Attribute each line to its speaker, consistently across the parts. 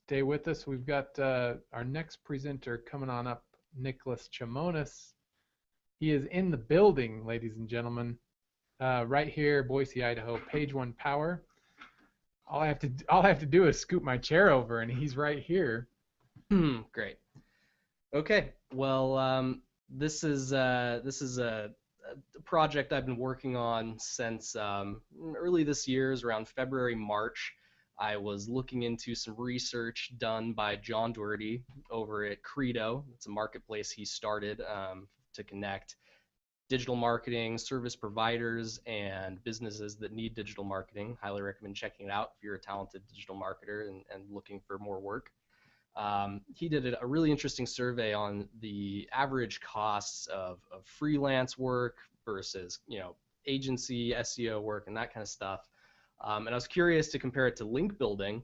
Speaker 1: Stay with us. We've got our next presenter coming on up, Nicholas Chimonas. He is in the building, ladies and gentlemen, right here, Boise, Idaho, Page One Power. All I have to do is scoot my chair over, and he's right here.
Speaker 2: Great. Okay. Well, this is a project I've been working on since early this year, is around February, March. I was looking into some research done by John Doherty over at Credo. It's a marketplace he started to connect digital marketing service providers and businesses that need digital marketing. Highly recommend checking it out if you're a talented digital marketer and looking for more work. He did a really interesting survey on the average costs of freelance work versus agency SEO work and that kind of stuff. And I was curious to compare it to link building.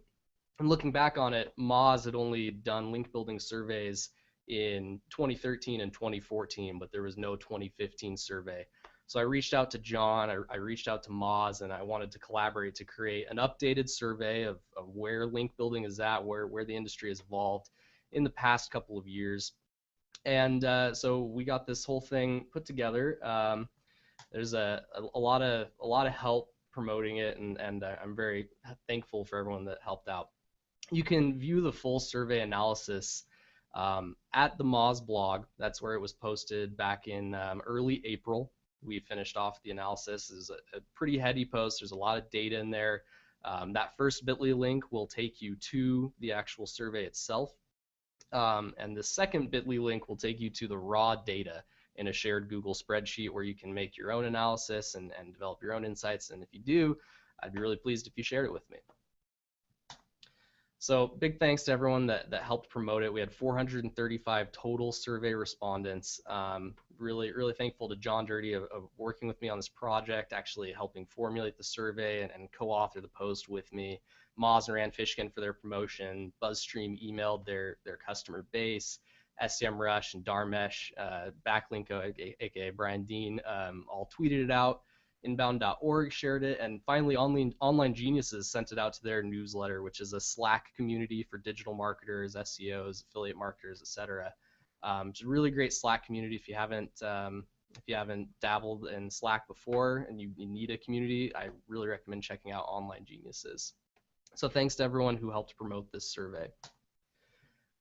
Speaker 2: And looking back on it, Moz had only done link building surveys in 2013 and 2014, but there was no 2015 survey. So I reached out to John, I reached out to Moz, and I wanted to collaborate to create an updated survey of where link building is at, where the industry has evolved in the past couple of years. And so we got this whole thing put together. There's a lot of help promoting it, and I'm very thankful for everyone that helped out. You can view the full survey analysis at the Moz blog. That's where it was posted back in early April. We finished off the analysis. It's a pretty heady post. There's a lot of data in there. That first bit.ly link will take you to the actual survey itself. And the second bit.ly link will take you to the raw data in a shared Google spreadsheet where you can make your own analysis and develop your own insights. And if you do, I'd be really pleased if you shared it with me. So big thanks to everyone that helped promote it. We had 435 total survey respondents. Really thankful to John Doherty of working with me on this project, actually helping formulate the survey and co-author the post with me. Moz and Rand Fishkin for their promotion. BuzzStream emailed their customer base. SEMrush and Dharmesh, Backlinko, aka Brian Dean, all tweeted it out. Inbound.org shared it, and finally Online Geniuses sent it out to their newsletter, which is a Slack community for digital marketers, SEOs, affiliate marketers, etc. It's a really great Slack community. If you haven't dabbled in Slack before and you need a community, I really recommend checking out Online Geniuses. So thanks to everyone who helped promote this survey.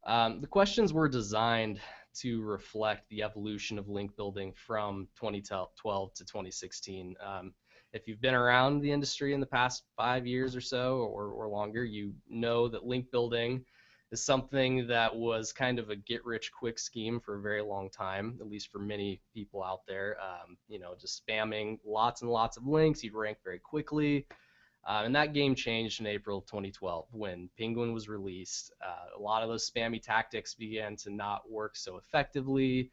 Speaker 2: The questions were designed to reflect the evolution of link building from 2012 to 2016. If you've been around the industry in the past 5 years or so or longer, you know that link building is something that was kind of a get-rich-quick scheme for a very long time, at least for many people out there. Just spamming lots and lots of links, you'd rank very quickly. And that game changed in April of 2012 when Penguin was released. A lot of those spammy tactics began to not work so effectively.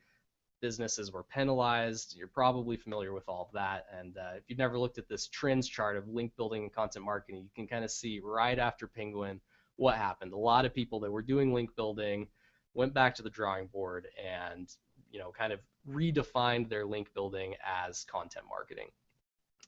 Speaker 2: Businesses were penalized. You're probably familiar with all of that. And if you've never looked at this trends chart of link building and content marketing, you can kind of see right after Penguin what happened. A lot of people that were doing link building went back to the drawing board and kind of redefined their link building as content marketing.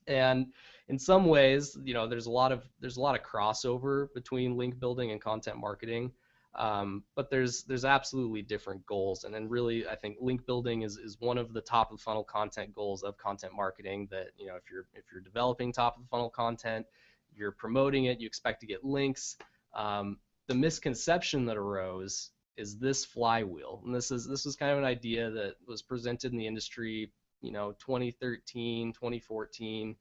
Speaker 2: And in some ways, there's a lot of crossover between link building and content marketing, but there's absolutely different goals. And then really, I think link building is one of the top of the funnel content goals of content marketing. That if you're developing top of the funnel content, you're promoting it, you expect to get links. The misconception that arose is this flywheel, and this was kind of an idea that was presented in the industry 2013, 2014,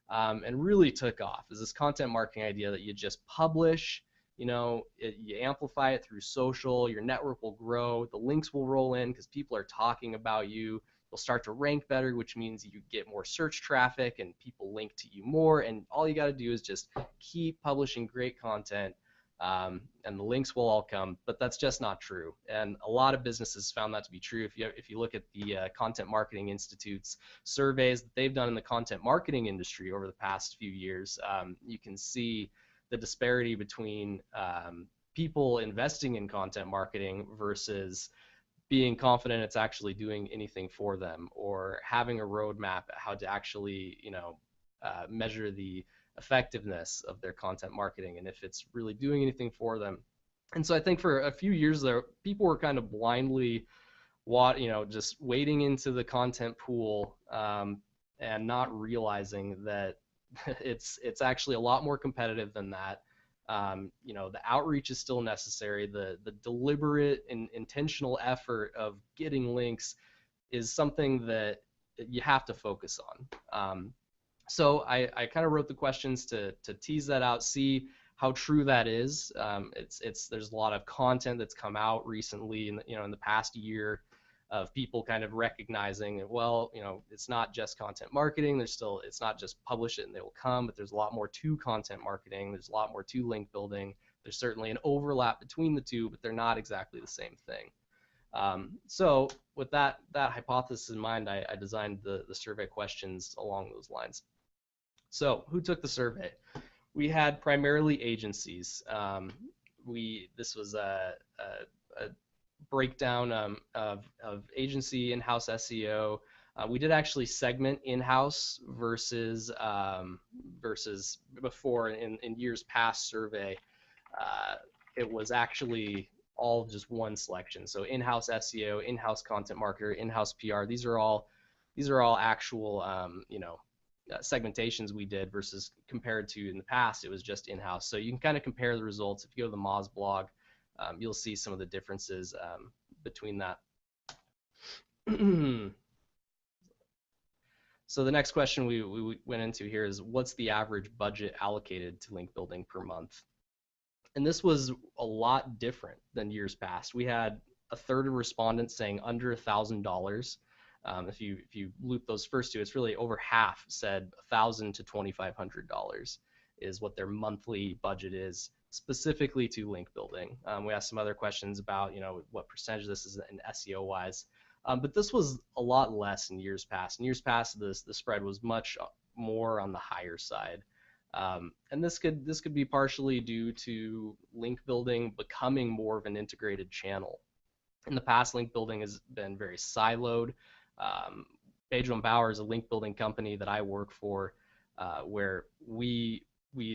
Speaker 2: and really took off. Is this content marketing idea that you just publish, you amplify it through social, your network will grow, the links will roll in because people are talking about you, you'll start to rank better, which means you get more search traffic and people link to you more, and all you got to do is just keep publishing great content. And the links will all come, but that's just not true. And a lot of businesses found that to be true. If you look at the Content Marketing Institute's surveys that they've done in the content marketing industry over the past few years, you can see the disparity between people investing in content marketing versus being confident it's actually doing anything for them, or having a roadmap how to actually measure the effectiveness of their content marketing and if it's really doing anything for them. And so I think for a few years there, people were kind of blindly, just wading into the content pool, and not realizing that it's actually a lot more competitive than that. The outreach is still necessary. The deliberate and intentional effort of getting links is something that you have to focus on. So I kind of wrote the questions to tease that out, see how true that is. There's a lot of content that's come out recently in the past year of people kind of recognizing that, well, it's not just content marketing. It's not just publish it and they will come, but there's a lot more to content marketing. There's a lot more to link building. There's certainly an overlap between the two, but they're not exactly the same thing. So with that hypothesis in mind, I designed the survey questions along those lines. So who took the survey? We had primarily agencies. This was a breakdown of agency in-house SEO. We did actually segment in-house versus before in years past survey. It was actually all just one selection. So in-house SEO, in-house content marketer, in-house PR. These are all actual segmentations we did versus compared to in the past it was just in-house. So you can kind of compare the results. If you go to the Moz blog, you'll see some of the differences between that. So the next question we went into here is, what's the average budget allocated to link building per month? And this was a lot different than years past. We had a third of respondents saying under $1,000. If you loop those first two, it's really over half said $1,000 to $2,500 is what their monthly budget is specifically to link building. We asked some other questions about what percentage of this is in SEO wise, but this was a lot less in years past. In years past, the spread was much more on the higher side. And this could be partially due to link building becoming more of an integrated channel. In the past, link building has been very siloed. Pedro & Bauer is a link building company that I work for, where we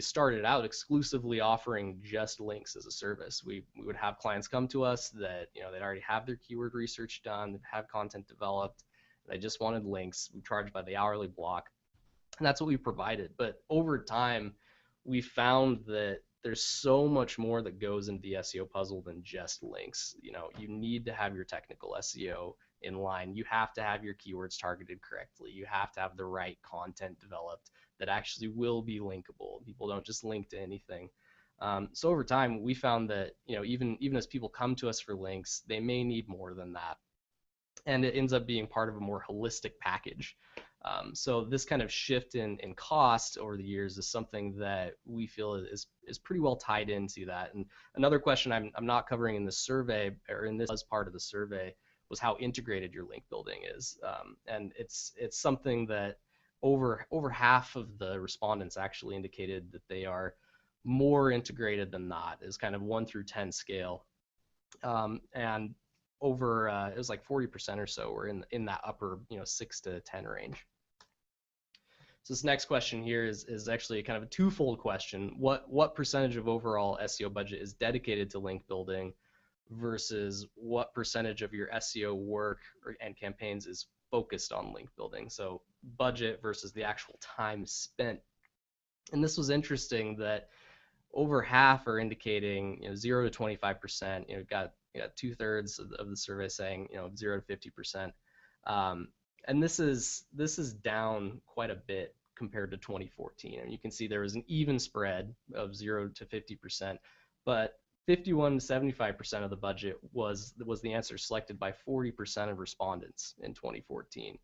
Speaker 2: started out exclusively offering just links as a service. We would have clients come to us that they'd already have their keyword research done, they'd have content developed, they just wanted links. We charged by the hourly block. And that's what we provided. But over time, we found that there's so much more that goes into the SEO puzzle than just links. You need to have your technical SEO in line. You have to have your keywords targeted correctly. You have to have the right content developed that actually will be linkable. People don't just link to anything. So over time, we found that even as people come to us for links, they may need more than that, and it ends up being part of a more holistic package. So this kind of shift in cost over the years is something that we feel is pretty well tied into that. And another question I'm not covering in this survey, or in this as part of the survey, was how integrated your link building is. And it's something that over half of the respondents actually indicated that they are more integrated than not, is kind of 1 through 10 scale. And over it was like 40% or so were in that upper 6 to 10 range. So this next question here is actually kind of a twofold question. What percentage of overall SEO budget is dedicated to link building versus what percentage of your SEO work and campaigns is focused on link building? So budget versus the actual time spent. And this was interesting that over half are indicating 0 to 25%. You've got 2/3 of the survey saying 0 to 50%. And this is down quite a bit compared to 2014. And you can see there was an even spread of 0 to 50%, but 51 to 75% of the budget was the answer selected by 40% of respondents in 2014,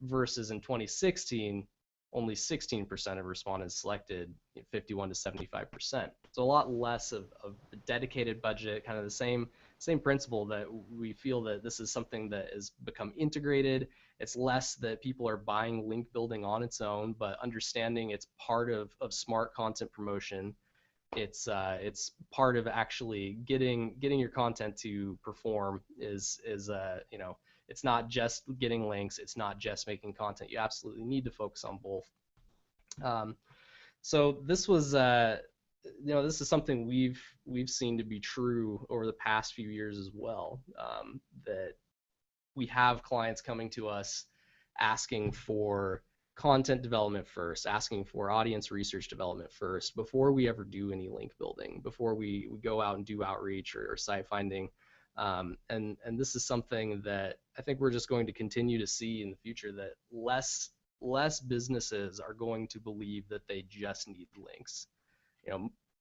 Speaker 2: versus in 2016 only 16% of respondents selected 51 to 75%. So a lot less of a dedicated budget, kind of the same principle that we feel that this is something that has become integrated. It's less that people are buying link building on its own, but understanding it's part of smart content promotion. It's part of actually getting your content to perform is it's not just getting links, it's not just making content. You absolutely need to focus on both. So this was this is something we've seen to be true over the past few years as well. That we have clients coming to us asking for content development first, asking for audience research development first, before we ever do any link building, before we go out and do outreach or site finding. And this is something that I think we're just going to continue to see in the future, that less businesses are going to believe that they just need links.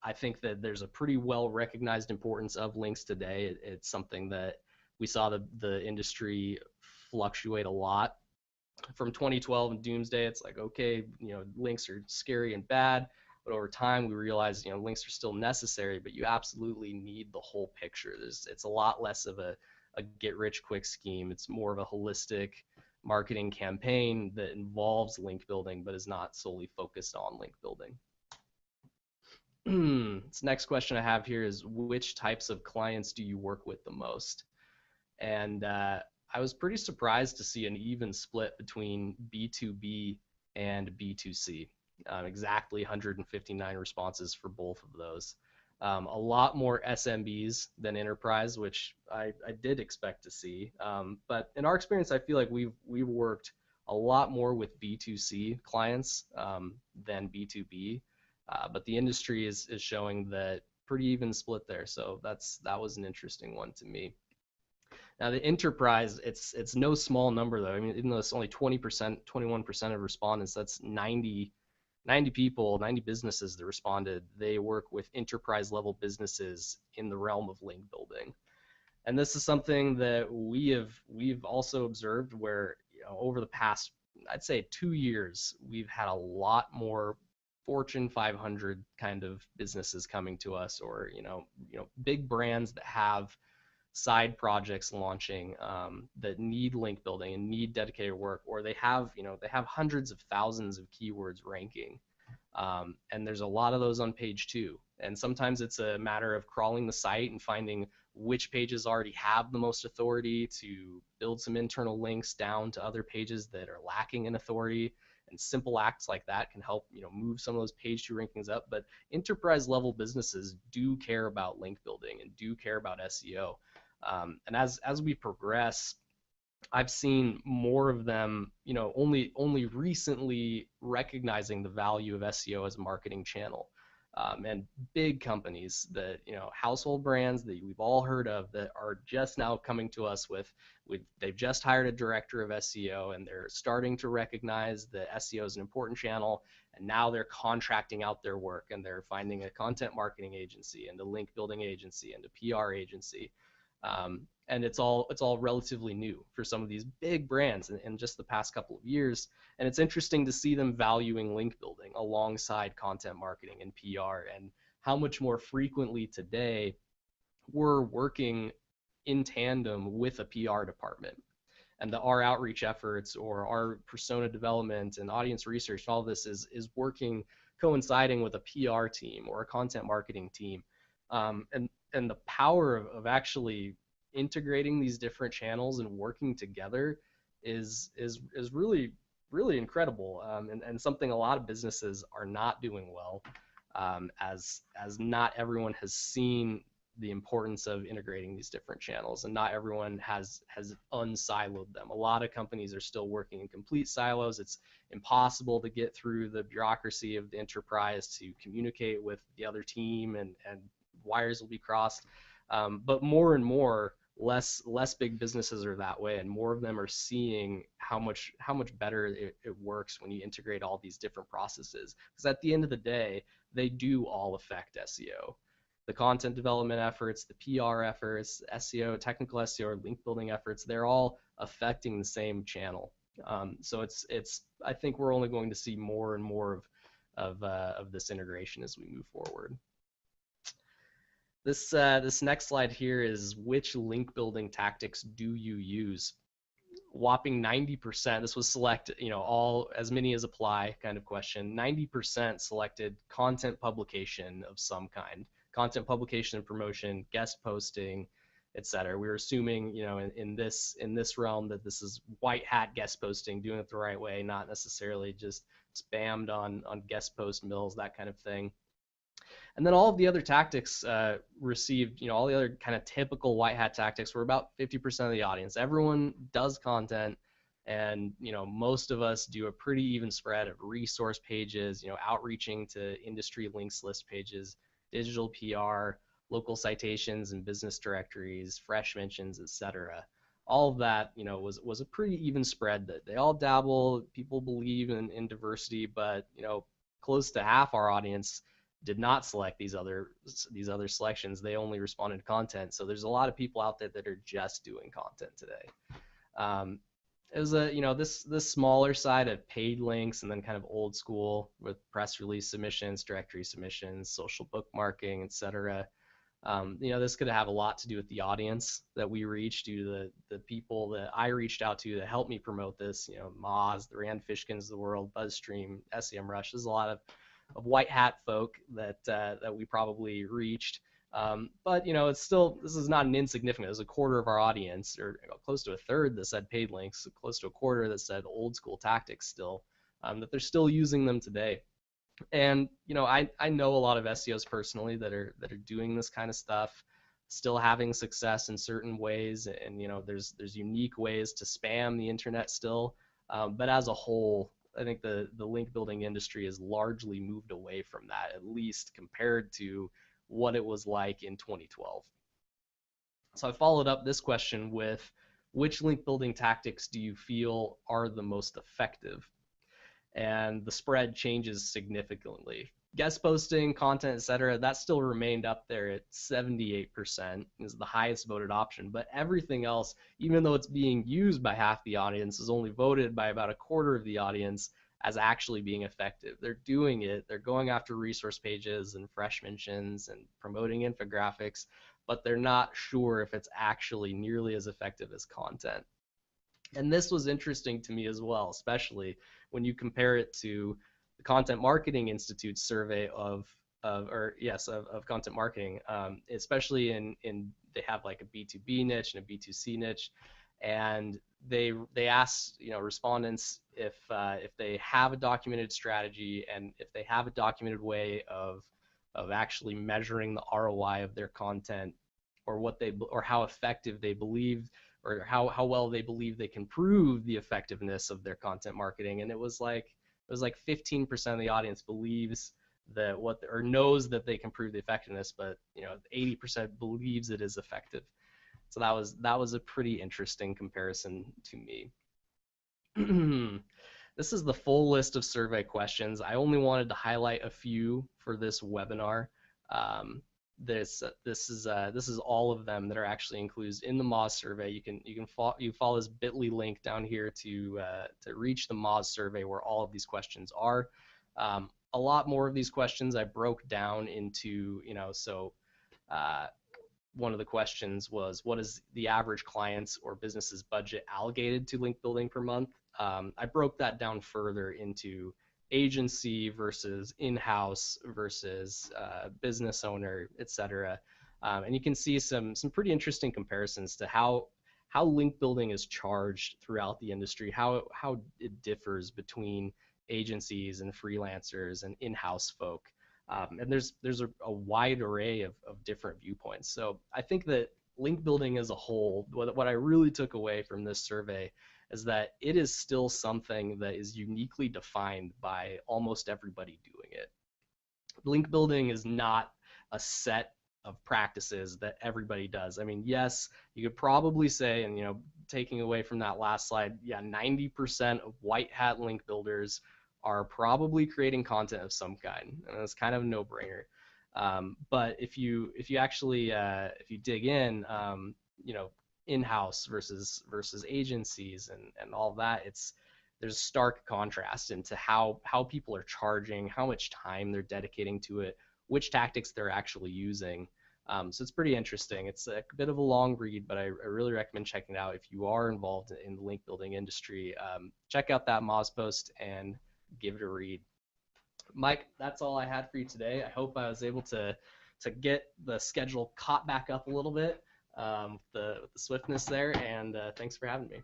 Speaker 2: I think that there's a pretty well recognized importance of links today. It's something that we saw the industry fluctuate a lot from 2012 and doomsday. It's like, okay, links are scary and bad, but over time we realized, links are still necessary, but you absolutely need the whole picture. It's a lot less of a get rich quick scheme. It's more of a holistic marketing campaign that involves link building, but is not solely focused on link building. This next question I have here is, which types of clients do you work with the most? And I was pretty surprised to see an even split between B2B and B2C. Exactly 159 responses for both of those. A lot more SMBs than enterprise, which I did expect to see. But in our experience, I feel like we've worked a lot more with B2C clients than B2B. But the industry is showing that pretty even split there. So that was an interesting one to me. Now the enterprise, it's no small number though. I mean, even though it's only 20%, 21% of respondents, that's 90 people, 90 businesses that responded. They work with enterprise level businesses in the realm of link building. And this is something that we've also observed where, over the past, I'd say 2 years, we've had a lot more Fortune 500 kind of businesses coming to us, or big brands that have side projects launching that need link building and need dedicated work, or they have hundreds of thousands of keywords ranking, and there's a lot of those on page 2. And sometimes it's a matter of crawling the site and finding which pages already have the most authority to build some internal links down to other pages that are lacking in authority. And simple acts like that can help move some of those page 2 rankings up. But enterprise level businesses do care about link building and do care about SEO. And as we progress, I've seen more of them, only recently recognizing the value of SEO as a marketing channel. And big companies that, household brands that we've all heard of, that are just now coming to us they've just hired a director of SEO, and they're starting to recognize that SEO is an important channel. And now they're contracting out their work, and they're finding a content marketing agency and a link building agency and a PR agency. And it's all relatively new for some of these big brands in just the past couple of years. And it's interesting to see them valuing link building alongside content marketing and PR, and how much more frequently today we're working in tandem with a PR department. And our outreach efforts, or our persona development and audience research, all this is working, coinciding with a PR team or a content marketing team. And the power of actually integrating these different channels and working together is really, really incredible, and something a lot of businesses are not doing well, as not everyone has seen the importance of integrating these different channels, and not everyone has unsiloed them. A lot of companies are still working in complete silos. It's impossible to get through the bureaucracy of the enterprise to communicate with the other team, and wires will be crossed. But more and more, less big businesses are that way, and more of them are seeing how much better it works when you integrate all these different processes. Because at the end of the day, they do all affect SEO. The content development efforts, the PR efforts, SEO, technical SEO, or link building efforts, they're all affecting the same channel. So it's I think we're only going to see more and more of this integration as we move forward. This next slide here is, which link building tactics do you use? Whopping 90%. This was select, all as many as apply kind of question. 90% selected content publication of some kind, content publication and promotion, guest posting, etc. We were assuming, in this realm, that this is white hat guest posting, doing it the right way, not necessarily just spammed on guest post mills, that kind of thing. And then all of the other tactics received, all the other kind of typical white hat tactics were about 50% of the audience. Everyone does content, and most of us do a pretty even spread of resource pages, outreaching to industry links list pages, digital PR, local citations and business directories, fresh mentions, etc. All of that, was a pretty even spread. That they all dabble. People believe in diversity, but close to half our audience did not select these other selections. They only responded to content. So there's a lot of people out there that are just doing content today. It was this smaller side of paid links, and then kind of old school with press release submissions, directory submissions, social bookmarking, etc. This could have a lot to do with the audience that we reached, due to the people that I reached out to that helped me promote this. Moz, the Rand Fishkins of the world, BuzzStream, SEMrush. There's a lot of white hat folk that we probably reached. But it's still, this is not an insignificant. It's a quarter of our audience, or close to a third, that said paid links, close to a quarter that said old school tactics still, that they're still using them today. And I know a lot of SEOs personally that are doing this kind of stuff, still having success in certain ways, and there's unique ways to spam the internet still. But as a whole, I think the link building industry has largely moved away from that, at least compared to what it was like in 2012. So I followed up this question with, which link building tactics do you feel are the most effective? And the spread changes significantly. Guest posting, content, etc., that still remained up there at 78%, is the highest voted option. But everything else, even though it's being used by half the audience, is only voted by about a quarter of the audience as actually being effective. They're doing it, they're going after resource pages and fresh mentions and promoting infographics, but they're not sure if it's actually nearly as effective as content. And this was interesting to me as well, especially when you compare it to the Content Marketing Institute's survey of content marketing, especially in they have like a B2B niche and a B2C niche, and they asked respondents if they have a documented strategy, and if they have a documented way of actually measuring the ROI of their content, or how effective they believe, or how well they believe they can prove the effectiveness of their content marketing. And it was like 15% of the audience believes that or knows that they can prove the effectiveness, but 80% believes it is effective. So that was a pretty interesting comparison to me. This is the full list of survey questions. I only wanted to highlight a few for this webinar. This is all of them that are actually included in the Moz survey. You follow this bit.ly link down here to reach the Moz survey, where all of these questions are. A lot more of these questions I broke down into, one of the questions was, what is the average client's or business's budget allocated to link building per month? I broke that down further into agency versus in-house versus business owner, etc. And you can see some pretty interesting comparisons to how link building is charged throughout the industry, how it differs between agencies and freelancers and in-house folk. And there's a wide array of different viewpoints. So I think that link building as a whole, what I really took away from this survey is that it is still something that is uniquely defined by almost everybody doing it. Link building is not a set of practices that everybody does. I mean, yes, you could probably say, and taking away from that last slide, yeah, 90% of white hat link builders are probably creating content of some kind, and it's kind of a no-brainer. But if you actually if you dig in, in-house versus agencies and all that, there's stark contrast into how people are charging, how much time they're dedicating to it, which tactics they're actually using. So it's pretty interesting. It's a bit of a long read, but I really recommend checking it out if you are involved in the link building industry. Check out that Moz post and give it a read. Mike, that's all I had for you today. I hope I was able to get the schedule caught back up a little bit, with the swiftness there, and thanks for having me.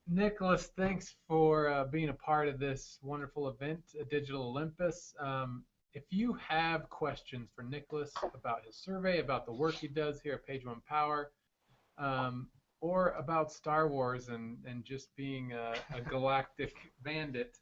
Speaker 1: Nicholas, thanks for being a part of this wonderful event, Digital Olympus. if you have questions for Nicholas about his survey, about the work he does here at Page One Power, or about Star Wars and just being a galactic bandit,